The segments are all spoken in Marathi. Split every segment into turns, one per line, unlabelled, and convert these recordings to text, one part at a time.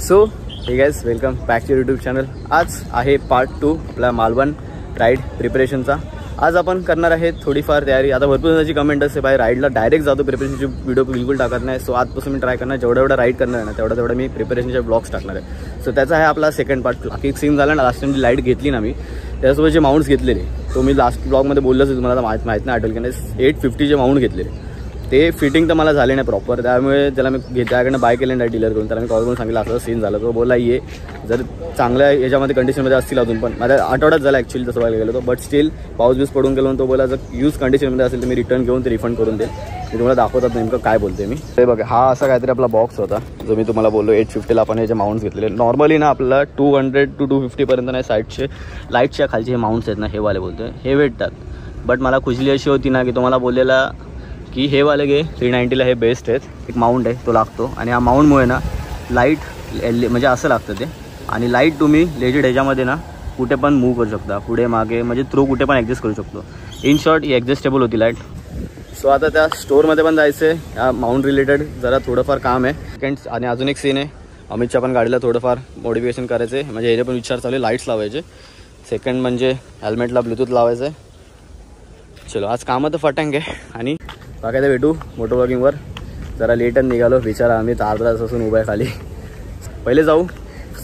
So hey guys, welcome back to YouTube channel. आज आहे पार्ट 2 आपला मालवण राईड प्रिपरेशनचा। आज आपण करणार आहे थोडीफार तयारी। आता भरपूर जणांची कमेंट असते भाई राईडला डायरेक्ट जातो, प्रिपरेशनची व्हिडिओ बिलकुल टाकत नाही। सो आजपासून मी ट्राय करणार, जेवढा राईड करणार आहे ना तेवढा मी प्रिपरेशनचे ब्लॉग्स टाकणार आहे। सो त्याचा आहे आपला सेकंड पार्ट। किक सीन झाला ना, लास्ट टाइम जी लाईट घेतली ना मी, त्याच्यासोबत जे माउंट्स घेतलेले तो मी लास्ट ब्लॉगमध्ये बोललोच, तुम्हाला माहीत नाही आठवलं की नाही। 850चे माउंट घेतलेले, ते फिटिंग तर मला झाले नाही प्रॉपर, त्यामुळे त्याला मी त्याकडनं बाय केलं नाही डीलर करून। त्याला मी कॉल करून सांगितलं असं सीन झालं, तो बोला ये जर चांगल्या याच्यामध्ये कंडिशनमध्ये असतील अजून पण, माझ्या आठवड्यात झाला ॲक्च्युअली तसं बघायला गेलो तो, बट स्टील पाऊस बीस पडून गेलो तो बोला जर यूज कंडिशनमध्ये असेल तर मी रिटर्न घेऊन ते रिफंड करून दे। मी तुम्हाला दाखवतात नेमकं काय बोलते मी। ते बघा, हा असा काहीतरी आपला बॉक्स होता जो मी तुम्हाला बोललो 850ला आपण याचे माउंट्स घेतलेले। नॉर्मली ना आपल्याला 200 to 250 पर्यंत नाही साईडचे लाईटच्या खालचे हे माउंट्स आहेत ना, हे वाले बोलतोय हे भेटतात। बट मला खुशली अशी होती ना की तुम्हाला बोललेला की हे वाले घे 390ला, हे बेस्ट आहेत। एक माउंट आहे तो लागतो, आणि या माउंटमुळे ना लाईट म्हणजे असं लागतं ते, आणि लाईट तुम्ही लेजिट ह्याच्यामध्ये ना कुठे पण मूव्ह करू शकता, पुढे मागे म्हणजे थ्रू कुठे पण ॲडजस्ट करू शकतो। इन शॉर्ट ही ॲडजस्टेबल होती लाईट। सो आता त्या स्टोअरमध्ये पण जायचं आहे, या माउंट रिलेटेड जरा थोडंफार काम आहे। आणि अजून एक सीन आहे, अमितच्या पण गाडीला थोडंफार मॉडिफिकेशन करायचं आहे, म्हणजे ह्याचे पण विचार चालू आहे लाईट्स लावायचे। सेकंड म्हणजे हेल्मेटला ब्लूटूथ लावायचं आहे। चलो आज कामं तर फटांग आहे, आणि बाकी भेटू मोटो ब्लॉगिंगवर। जरा लेटच निघालो बिचारा आम्ही, तारदास असून उभा आहे खाली। पहिले जाऊ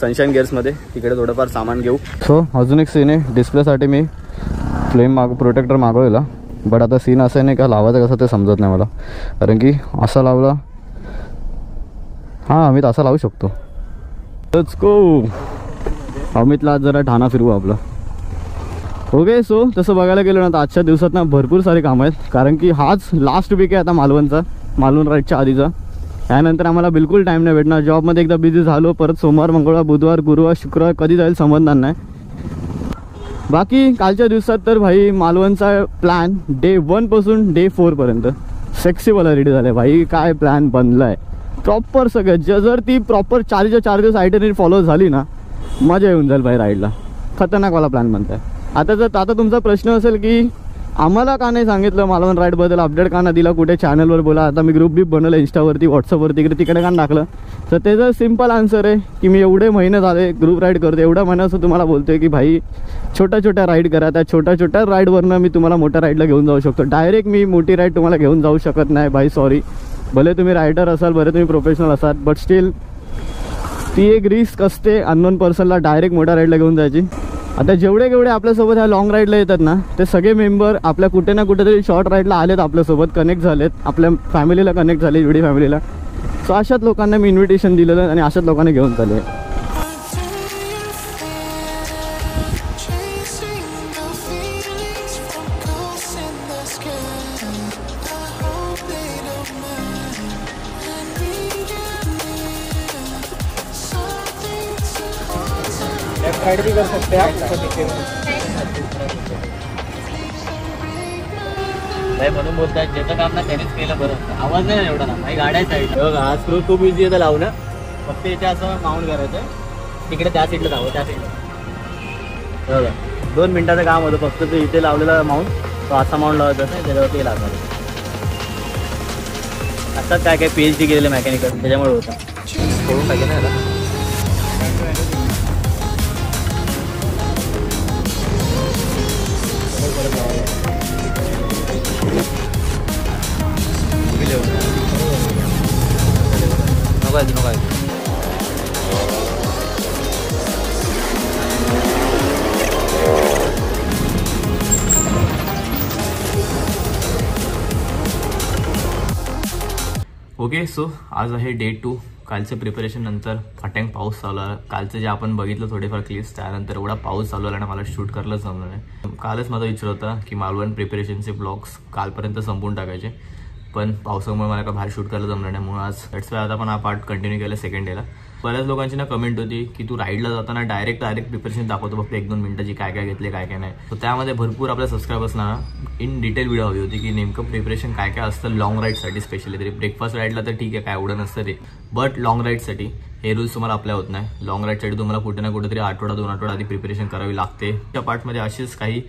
सनशाईन गिअर्समध्ये, तिकडे थोडंफार सामान घेऊ। सो अजून एक सीन आहे, डिस्प्लेसाठी मी फ्लेम प्रोटेक्टर मागवलेला, बट आता सीन असं नाही का लावायचं कसं ते समजत नाही मला, कारण की असा लावला, हां अमित असा लावू शकतो। लेट्स गो, अमितला आज जरा ठाणा फिरवू आपला। ओके, सो तसं बघायला गेलो ना तर आजच्या दिवसात ना भरपूर सारे कामं आहेत, कारण की हाच लास्ट वीक आहे आता मालवणचा, मालवण राईडच्या आधीचा। त्यानंतर आम्हाला बिलकुल टाईम नाही भेटणार, जॉबमध्ये एकदा बिझी झालो, परत सोमवार मंगळवार बुधवार गुरुवार शुक्रवार कधी जाईल समजणार नाही। बाकी कालच्या दिवसात तर भाई मालवणचा प्लॅन डे 1 पासून डे 4 पर्यंत सेक्सीवाला रेडी झालं भाई। काय प्लॅन बनला आहे प्रॉपर सगळं, जर ती प्रॉपर 4 दिवस आयटनरी फॉलो झाली ना, मजा येऊन जाईल भाई राईडला। खतरनाकवाला प्लॅन बनत आहे। आता तुमचा प्रश्न असेल की आम्हाला का नाही सांगितलं मालवण राईडबद्दल, अपडेट का नाही दिला, कुठे चॅनलवर बोला, आता मी ग्रुप बी बनवलं इंस्टावरती व्हॉट्सअपवरती, तिकडे का टाकलं। तर त्याचं सिम्पल आन्सर आहे की मी एवढे महिने झाले ग्रुप राईड करतो, एवढ्या महिन्याचं तुम्हाला बोलतोय की भाई छोट्या राईड करा। त्या छोट्या राईडवरनं मी तुम्हाला मोठ्या राईडला घेऊन जाऊ शकतो, डायरेक्ट मी मोठी राईड तुम्हाला घेऊन जाऊ शकत नाही भाई, सॉरी। भले तुम्ही रायडर असाल, भले तुम्ही प्रोफेशनल असाल, बट स्टील ती एक रिस्क असते अननोन पर्सनला डायरेक्ट मोठ्या राईडला घेऊन जायची। आता जेवढे आपल्यासोबत ह्या लॉंग राईडला येतात ना, ते सगळे मेंबर आपल्या कुठे ना कुठेतरी शॉर्ट राईडला आलेत, आपल्यासोबत कनेक्ट झालेत, आपल्या फॅमिलीला कनेक्ट झाले, जुडी फॅमिलीला। सो अशाच लोकांना मी इन्व्हिटेशन दिलेलं आणि अशाच लोकांना घेऊन चालले।
राइड भी कर सकते हैं आप।
नाही म्हणून बोलताय, ज्याचं काम ना त्यानेच केलं बरं, आवाज नाही एवढा ना भाई, गाड्या साईड बघा। हा स्क्रू खूप इझी आहे लावू ना, फक्त याचे असं माउंट करायचं, तिकडे त्या साईडला जावं, त्या साईडला बघा 2 मिनिटाचं काम होतं फक्त। ते इथे लावलेला माउंट, तो असा माउंट लावायचा नाही, त्याच्यावरती लागणार। आताच काय PhD केलेलं मेकॅनिकल, त्याच्यामुळे होतं करून पाहिजे ना याला। ओके, सो आज आहे डे 2। कालचं प्रिपरेशन नंतर फटांग पाऊस चालू आला। कालचं जे आपण बघितलं थोडेफार क्लिप्स, त्यानंतर एवढा पाऊस चालू आला ना मला शूट करायला जमलं नाही। कालच माझा विचार होता की मालवण प्रिपरेशनचे ब्लॉग्स कालपर्यंत संपून टाकायचे, पण पावसामुळे मला काय बाहेर शूट करायला जमलं नाही, म्हणून आज दॅट्स वाय आता पण हा पार्ट कंटिन्यू केला सेकंड डेला। बऱ्याच लोकांची ना कमेंट होती की तू राईडला जाताना डायरेक्ट प्रिपरेशन दाखवतो फक्त 1-2 मिनिटाची, काय घेतले काय नाही। तर त्यामध्ये भरपूर आपल्या सबस्क्रायबर्सना इन डिटेल व्हिडिओ हवी होती की नेमकं प्रिपरेशन काय असतं लॉंग राईडसाठी स्पेशली। तरी ब्रेकफास्ट राईडला तर ठीक आहे, काय एवढं नसतं ते, बट लॉंग राईडसाठी हे रूल्स तुम्हाला अप्लाय होत नाही। लॉंग राईडसाठी तुम्हाला कुठे ना कुठेतरी 1-2 आठवडा आधी प्रिपरेशन करावी लागते। त्या पार्टमध्ये असेच काही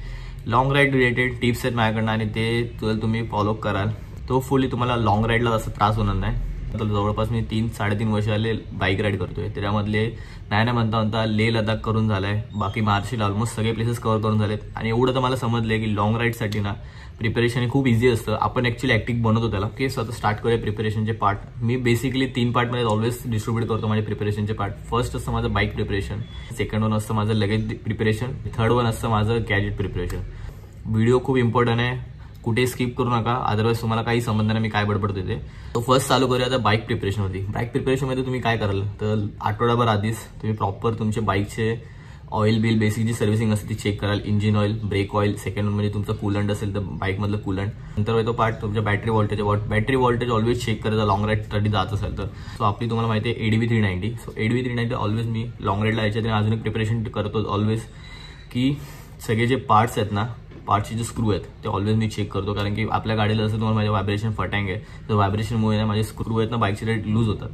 लॉंग राईड रिलेटेड टिप्स आहेत माझ्याकडनं, आणि ते तुम्ही फॉलो कराल तो फुली तुम्हाला लॉंग राईडला असं त्रास होणार नाही। तर जवळपास मी 3-3.5 वर्ष आले बाईक राईड करतोय. त्याच्यामधले नाही म्हणता लेह लडाख करून झालाय, बाकी महाराष्ट्राला ऑलमोस्ट सगळे प्लेसेस कव्हर करून झालेत. आणि एवढं तर मला समजलंय की लॉंग राईडसाठी ना प्रिपरेशन खूप इझी असतं. आपण ॲक्च्युली ॲक्टिव्ह बनवतो त्याला की स्वतः स्टार्ट करूया प्रिपरेशनचे पार्ट. मी बेसिकली 3 पार्टमध्ये ऑलवेज डिस्ट्रीब्यूट करतो माझे प्रिपरेशनचे पार्ट. फर्स्ट असतं माझं बाईक प्रिपरेशन, सेकंड वन असतं माझं लगेज प्रिपरेशन, थर्ड वन असतं माझं गॅजेट प्रिपरेशन. व्हिडिओ खूप इम्पॉर्टंट आहे, कुठे स्किप करू नका, अदरवाईज तुम्हाला काही संबंध नाही मी काय बडबडतो ते. तो फर्स्ट चालू करूया आता बाईक प्रिपरेशनमध्ये. बाईक प्रिपरेशनमध्ये तुम्ही काय कराल तर आठवडाभर आधीच तुम्ही प्रॉपर तुमचे बाईकचे ऑइल बिल बेसिक जी सर्व्हिसिंग असते ती चेक कराल. Engine oil, brake oil, second म्हणजे तुमचं कूलंट असेल तर बाईकमधलं कूलंट. नंतर तो पार्ट तुमच्या बॅटरी व्होल्टेज ऑलवेज चेक करायचा लॉंग राईडसाठी जात असेल तर. सो आपली तुम्हाला माहिती आहे ADV 390. सो ADV 390 ऑलवेज मी लॉंग राईडला याच्यात अजून एक प्रिपरेशन करतो ऑलवेज की सगळे जे पार्ट्स आहेत ना, पार्टचे जे स्क्रू आहेत ते ऑलवेज मी चेक करतो. कारण की आपल्या गाडीला जसं तुम्हाला माझ्या व्हायब्रेशन फटांग आहे, तर व्हायब्रेशनमुळे ना माझे स्क्रू आहेत ना बाईकचे रेट लूज होतात.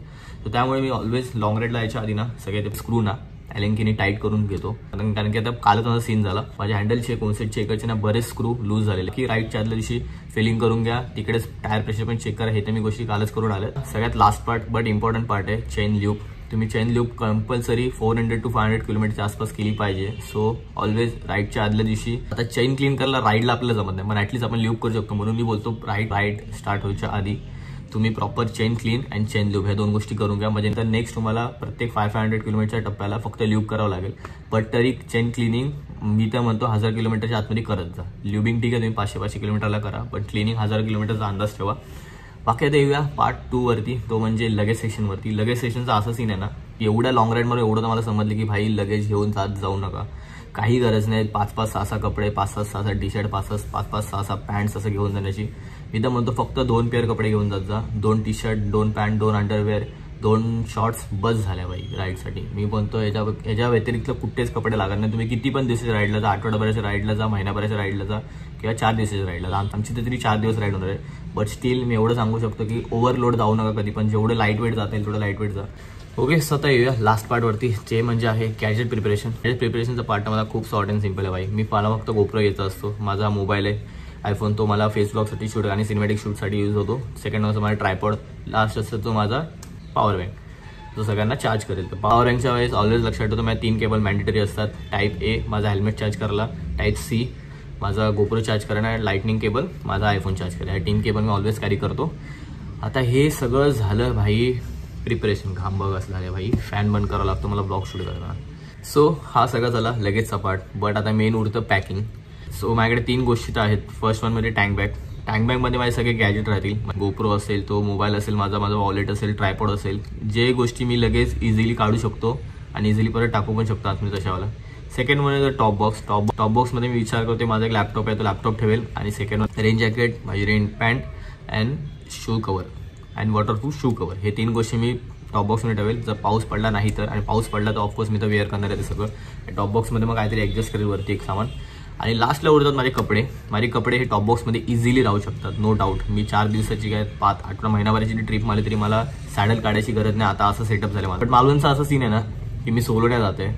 तर त्यामुळे मी ऑलवेज लॉंग राईडला यायच्या आधी ना सगळे ते स्क्रू ना ॲलेंकीने टाईट करून घेतो. कारण की आता कालच माझा सीन झाला, माझ्या हँडलचे कोनसेट चेकरचे ना बरेच स्क्रू लूज झालेले की राईडच्या आदल्या दिवशी फिलिंग करून घ्या, तिकडेच टायर प्रेशर पण चेक करा. हे तर मी गोष्टी कालच करून आल्या. सगळ्यात last part but important part आहे चेन ल्यूप. तुम्ही चेन लूप कंपल्सरी 400 to 500 किलोमीटरच्या आसपास केली पाहिजे. सो ऑलवेज राईडच्या आदल्या दिवशी, आता चेन क्लीन करायला राईडला आपल्याला जमत नाही पण ॲटलीस्ट आपण लूप करू शकतो. म्हणून मी बोलतो राईड स्टार्ट व्हायच्या आधी तुम्ही proper chain clean and chain loop ह्या 2 गोष्टी करून घ्या. म्हणजे नंतर नेक्स्ट तुम्हाला प्रत्येक 500 किलोमीटरच्या टप्प्याला फक्त लूप करावं लागेल. बट तरी चेन क्लिनिंग मी तर म्हणतो 1000 किलोमीटरच्या आतमध्ये करत जा. ल्युबिंग ठीक आहे तुम्ही 500 किलोमीटरला करा, पण क्लिनिंग 1000 किलोमीटरचा अंदाज ठेवा. बाकी आता येऊया पार्ट 2 वरती, तो म्हणजे लगेज सेक्शनवरती. लगेज सेक्शनचा असं सीन आहे ना, एवढ्या लॉंग राईडमध्ये एवढं तर मला समजलं की भाई लगेज घेऊन जाऊ नका, काही गरज नाही. 5-5, 6-6 कपडे, 5-6, 6-6 टी शर्ट, 5-5, 6-6 पॅन्ट्स असं घेऊन जाण्याची. मी तर म्हणतो फक्त 2 पेअर कपडे घेऊन जात जा. 2 T shirt, 2 pant, 2 underwear, 2 shorts बस झाल्या बाई राईडसाठी. मी म्हणतो याच्या व्यतिरिक्त कुठेच कपडे लागत नाही. तुम्ही किती पण दिवसाच्या राईडला जा, आठवड्याभराच्या राईडला जा, महिन्याभराच्या राईडला जा किंवा 4 दिवसाच्या राईडला जा. आमची तरी 4 दिवस राईड होणार आहे. बट स्टील मी एवढं सांगू शकतो की ओव्हरलोड जाऊ नका कधी पण. जेवढं लाईट वेट जाता येईल तेवढं लाईट वेट जा. ओके, स्वतः येऊया लास्ट पार्टवरती, जे म्हणजे आहे गॅजेट प्रिपरेशन. गॅजेट प्रिपरेशनचा पार्ट मला खूप शॉर्ट अँड सिम्पल आहे भाई. मी मला फक्त गोप्रो घ्यायचा असतो. माझा मोबाईल आहे आयफोन, तो मला फेस ब्लॉगसाठी शूट आणि सिनेमॅटिक शूटसाठी यूज होतो. सेकंड असं माझा ट्रायपॉड. लास्ट असतो तो माझा पॉवर बँक, जो सगळ्यांना चार्ज करेल. तर पॉवर बँकच्या वेळेस ऑलवेज लक्षात ठेवतो माझ्या 3 केबल मॅन्डेटरी असतात. टाईप A माझा हेल्मेट चार्ज करायला, टाईप C माझा गोप्रो चार्ज करणं, लाईटनिंग केबल माझा आयफोन चार्ज करायला. ह्या 3 केबल मी ऑलवेज कॅरी करतो. आता हे सगळं झालं भाई प्रिपरेशन. घाम बघ असं झालं भाई, फॅन बंद करावा लागतो मला ब्लॉग शूट करताना. सो हा सगळं झाला लगेजचा पार्ट. बट आता मेन उरतं पॅकिंग. सो माझ्याकडे 3 गोष्टी तर आहेत. फर्स्ट वन म्हणजे टँक बॅग. टँक बॅगमध्ये माझे सगळे गॅजेट राहतील. गोप्रो असेल, तो मोबाईल असेल, माझा वॉलेट असेल, ट्रायपॉड असेल, जे गोष्टी मी लगेच इझिली काढू शकतो आणि इझिली परत टाकू पण शकतो आतमध्ये तशावाला. सेकंड म्हणजे टॉप बॉक्स. टॉप बॉक्समध्ये मी विचार करतो माझा एक लॅपटॉप आहे, तो लॅपटॉप ठेवेल. आणि सेकंड रेन जॅकेट, माझी rain pant and shoe cover and waterproof shoe cover. हे 3 गोष्टी मी टॉप बॉक्समध्ये ठेवेल. जर पाऊस पडला नाही तर, आणि पाऊस पडला तर ऑफकोर्स मी तर वेअर करणार आहे ते सगळं. टॉप बॉक्समध्ये मग काहीतरी ॲडजस्ट करेल वरती एक सामान. आणि लास्टला उरतात माझे कपडे. माझे कपडे हे टॉप बॉक्समध्ये इझिली राहू शकतात, नो डाऊट. मी 4 दिवसाची काय 5 आठवडा महिनाभराची ट्रिप मारली तरी मला सॅडल काढायची गरज नाही. आता असं सेटअप झालं मला. बट मालवणचा असं सीन आहे ना की मी सोलो नाही जाते.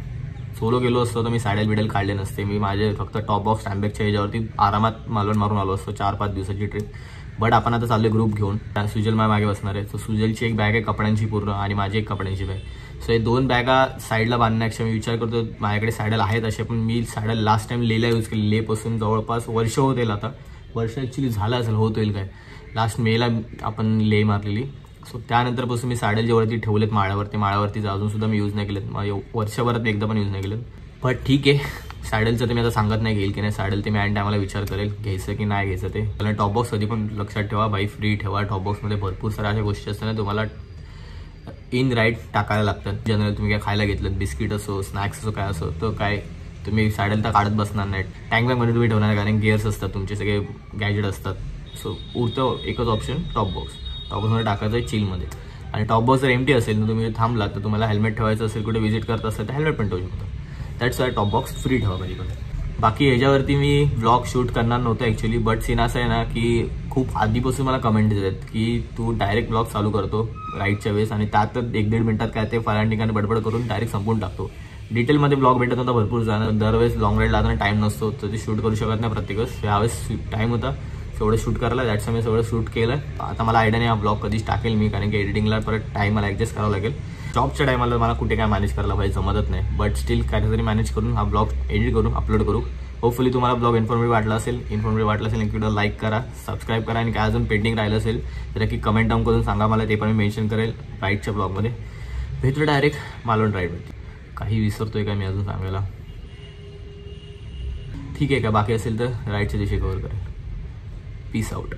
सोलो गेलो असतो तर मी सॅडल बिडल काढले नसते. मी माझे फक्त टॉप बॉक्स स्टॅम्बॅगच्या ह्याच्यावरती आरामात मालवण मारून आलो असतो 4-5 दिवसाची ट्रिप. बट आपण आता चाललो ग्रुप घेऊन. सुजल माझ्या मागे बसणार आहे. सो सुजलची एक बॅग आहे कपड्यांची पूर्ण आणि माझी एक कपड्यांची बॅग. सो हे 2 बॅगा साईडला बांधण्यापेक्षा मी विचार करतो, माझ्याकडे सॅडल आहेत असे, पण मी सॅडल लास्ट टाइम लेला यूज केली. लेपासून जवळपास वर्ष होत येईल. आता वर्ष ॲक्च्युली झालं असेल, होत होईल काय. लास्ट मेला आपण ले मारलेली. सो त्यानंतरपासून मी सॅडल जेवढी ठेवलेत माळ्यावरती अजूनसुद्धा मी यूज नाही केलेत. वर्षभरात एकदा पण यूज नाही केलेत. बट ठीक आहे, सॅडलचं ते मी आता सांगत नाही घेईल की नाही सॅडल, ते मी अँड टायमाला विचार करेल घ्यायचं की नाही घ्यायचं ते. कारण टॉप बॉक्स कधी पण लक्षात ठेवा बाई, फ्री ठेवा. टॉप बॉक्समध्ये भरपूर साऱ्या अशा गोष्टी असतात तुम्हाला इन राईड टाकायला लागतात. जनरल तुम्ही काय खायला घेतलं, बिस्किट असो, स्नॅक्स असो, काय असो, तर काय तुम्ही सॅडल तर काढत बसणार नाही. टँक बॅगमध्ये तुम्ही ठेवणार नाही, कारण गिअर्स असतात, तुमचे सगळे गॅजेट असतात. सो उरतं एकच ऑप्शन टॉप बॉक्स. टॉप बॉक्समध्ये टाकायचं आहे चिलमध्ये. आणि टॉप बॉक्स जर एम्प्टी असेल तर तुम्ही थांबला तर तुम्हाला हेल्मेट ठेवायचं असेल, कुठे विजिट करत असेल तर हेल्मेट पण ठेवू शकता. That's Y top box free ठेवा कधीकडे. बाकी ह्याच्यावरती मी व्लॉग शूट करणार नव्हतं ॲक्च्युली. बट सीन असं आहे ना की खूप आधीपासून मला कमेंट देतात की तू डायरेक्ट व्लॉग चालू करतो राईडच्या वेळेस आणि त्यातच 1-1.5 मिनिटात काय ते फार ठिकाणी बडबड करून डायरेक्ट संपून टाकतो. डिटेलमध्ये ब्लॉग भेटत होता भरपूर जाणं. दरवेळेस लॉंग राईड लागताना टाईम नसतो तर ते शूट करू शकत नाही प्रत्येकच. यावेळेस टाईम होता सगळं शूट करायला, दॅट्स मी सगळं शूट केलं. आता मला आयडिया नाही हा ब्लॉग कधीच टाकेल मी, कारण की एडिटिंगला परत टाईम मला ॲडजस्ट करावं लागेल. जॉबच्या टायमाला मला कुठे काय मॅनेज करायला पाहिजे जमतच नाही, बट स्टील काहीतरी मॅनेज करून हा ब्लॉग एडिट करून अपलोड करू. होपफुली तुम्हाला ब्लॉग इन्फॉर्मेटिव्ह वाटला असेल. एक व्हिडिओ लाईक करा, सबस्क्राईब करा, आणि काय अजून पेंडिंग राहिलं असेल तर की कमेंट डाऊन करून सांगा मला, ते पण मी मेन्शन करेल राईडच्या ब्लॉगमध्ये. भेटलो डायरेक्ट मालवण राईडवरती. काही विसरतोय का मी अजून सांगायला? ठीक आहे का? बाकी असेल तर राईडच्या दिवशी कव्हर करेल. Peace out.